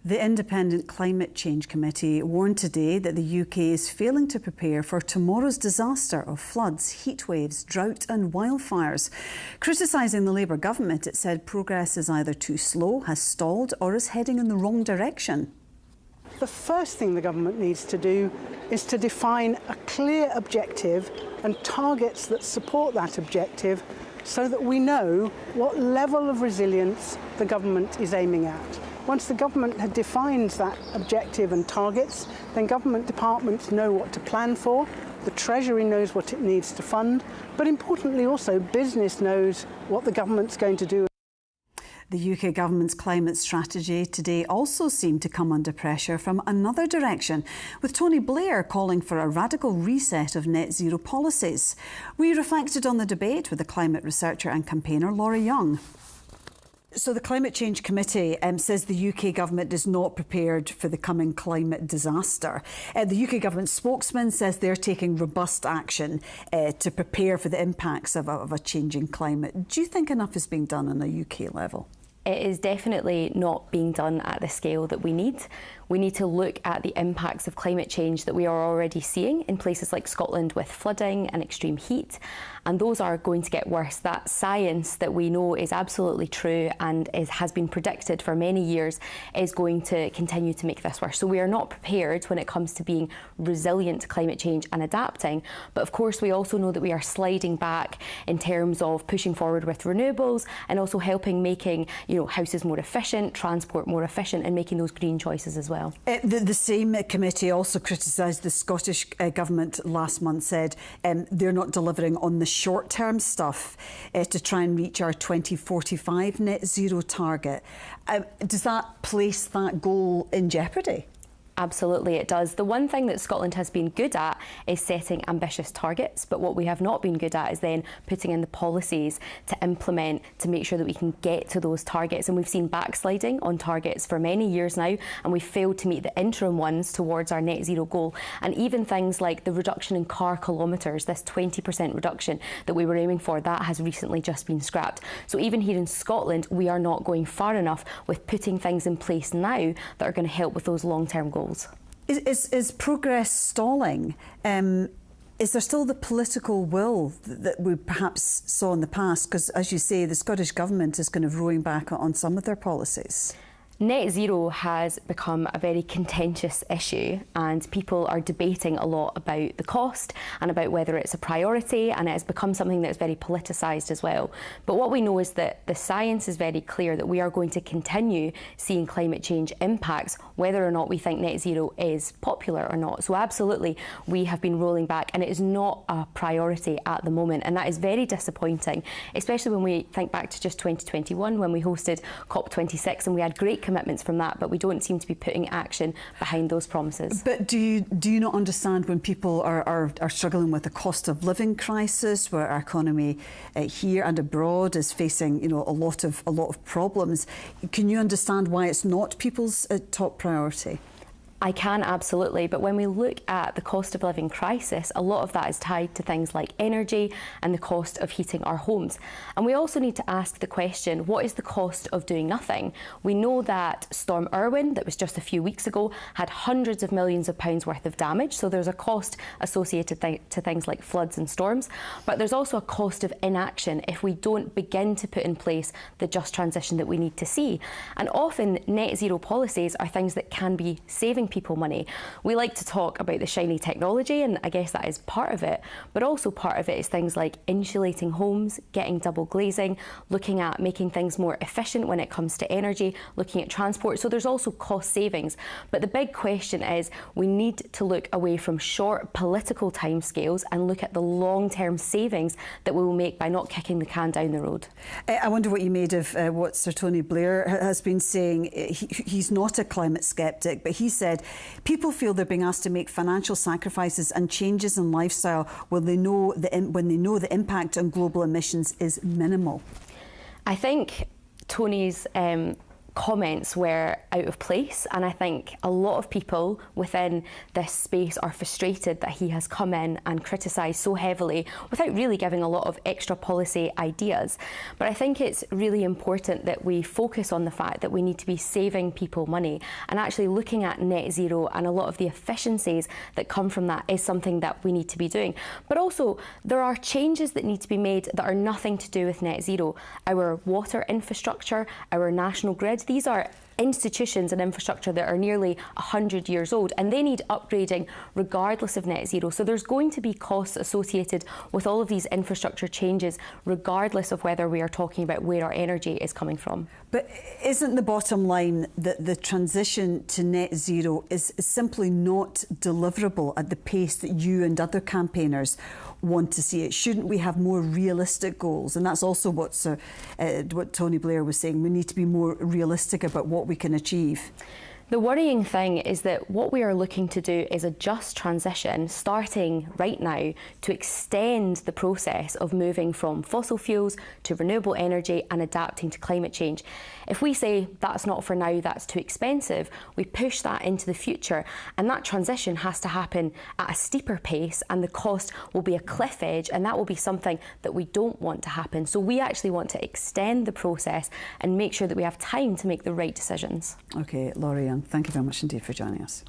The Independent Climate Change Committee warned today that the UK is failing to prepare for tomorrow's disaster of floods, heatwaves, drought and wildfires. Criticising the Labour government, it said progress is either too slow, has stalled or is heading in the wrong direction. The first thing the government needs to do is to define a clear objective and targets that support that objective so that we know what level of resilience the government is aiming at. Once the government defines that objective and targets, then government departments know what to plan for, the Treasury knows what it needs to fund, but importantly also business knows what the government's going to do. The UK government's climate strategy today also seemed to come under pressure from another direction, with Tony Blair calling for a radical reset of net zero policies. We reflected on the debate with the climate researcher and campaigner Laura Young. So the Climate Change Committee says the UK government is not prepared for the coming climate disaster. The UK government spokesman says they're taking robust action to prepare for the impacts of a changing climate. Do you think enough is being done on a UK level? It is definitely not being done at the scale that we need. We need to look at the impacts of climate change that we are already seeing in places like Scotland with flooding and extreme heat, and those are going to get worse. That science that we know is absolutely true and has been predicted for many years is going to continue to make this worse. So we are not prepared when it comes to being resilient to climate change and adapting, but of course we also know that we are sliding back in terms of pushing forward with renewables and also helping making houses more efficient, transport more efficient and making those green choices as well. The same committee also criticised the Scottish Government last month, said they're not delivering on the short-term stuff to try and reach our 2045 net zero target. Does that place that goal in jeopardy? Absolutely it does. The one thing that Scotland has been good at is setting ambitious targets, but what we have not been good at is then putting in the policies to implement to make sure that we can get to those targets. And we've seen backsliding on targets for many years now, and we've failed to meet the interim ones towards our net zero goal. And even things like the reduction in car kilometres, this 20% reduction that we were aiming for, that has recently just been scrapped. So even here in Scotland, we are not going far enough with putting things in place now that are going to help with those long-term goals. Is progress stalling? Is there still the political will that we perhaps saw in the past? Because, as you say, the Scottish Government is kind of rowing back on some of their policies. Net zero has become a very contentious issue, and people are debating a lot about the cost and about whether it's a priority, and it has become something that's very politicised as well. But what we know is that the science is very clear that we are going to continue seeing climate change impacts whether or not we think net zero is popular or not. So absolutely we have been rolling back, and it is not a priority at the moment, and that is very disappointing, especially when we think back to just 2021 when we hosted COP26 and we had great commitments from that, but we don't seem to be putting action behind those promises. But do you not understand when people are struggling with the cost of living crisis, where our economy here and abroad is facing a lot of problems? Can you understand why it's not people's top priority? I can, absolutely, but when we look at the cost of living crisis, a lot of that is tied to things like energy and the cost of heating our homes. And we also need to ask the question, what is the cost of doing nothing? We know that Storm Irwin, that was just a few weeks ago, had hundreds of millions of pounds worth of damage, so there's a cost associated to things like floods and storms, but there's also a cost of inaction if we don't begin to put in place the just transition that we need to see. And often net zero policies are things that can be saving people money. We like to talk about the shiny technology, and I guess that is part of it, but also part of it is things like insulating homes, getting double glazing, looking at making things more efficient when it comes to energy, looking at transport. So there's also cost savings. But the big question is we need to look away from short political timescales and look at the long-term savings that we will make by not kicking the can down the road. I wonder what you made of what Sir Tony Blair has been saying. He's not a climate sceptic, but he said people feel they're being asked to make financial sacrifices and changes in lifestyle when they know the impact on global emissions is minimal. I think Tony's comments were out of place, and I think a lot of people within this space are frustrated that he has come in and criticised so heavily without really giving a lot of extra policy ideas. But I think it's really important that we focus on the fact that we need to be saving people money, and actually looking at net zero and a lot of the efficiencies that come from that is something that we need to be doing. But also there are changes that need to be made that are nothing to do with net zero. Our water infrastructure, our national grid, these are institutions and infrastructure that are nearly 100 years old, and they need upgrading regardless of net zero. So there's going to be costs associated with all of these infrastructure changes regardless of whether we are talking about where our energy is coming from. But isn't the bottom line that the transition to net zero is simply not deliverable at the pace that you and other campaigners want to see it? Shouldn't we have more realistic goals? And that's also what Tony Blair was saying. We need to be more realistic about what we can achieve. The worrying thing is that what we are looking to do is a just transition, starting right now, to extend the process of moving from fossil fuels to renewable energy and adapting to climate change. If we say that's not for now, that's too expensive, we push that into the future, and that transition has to happen at a steeper pace, and the cost will be a cliff edge, and that will be something that we don't want to happen. So we actually want to extend the process and make sure that we have time to make the right decisions. OK, Laura Young, thank you very much indeed for joining us.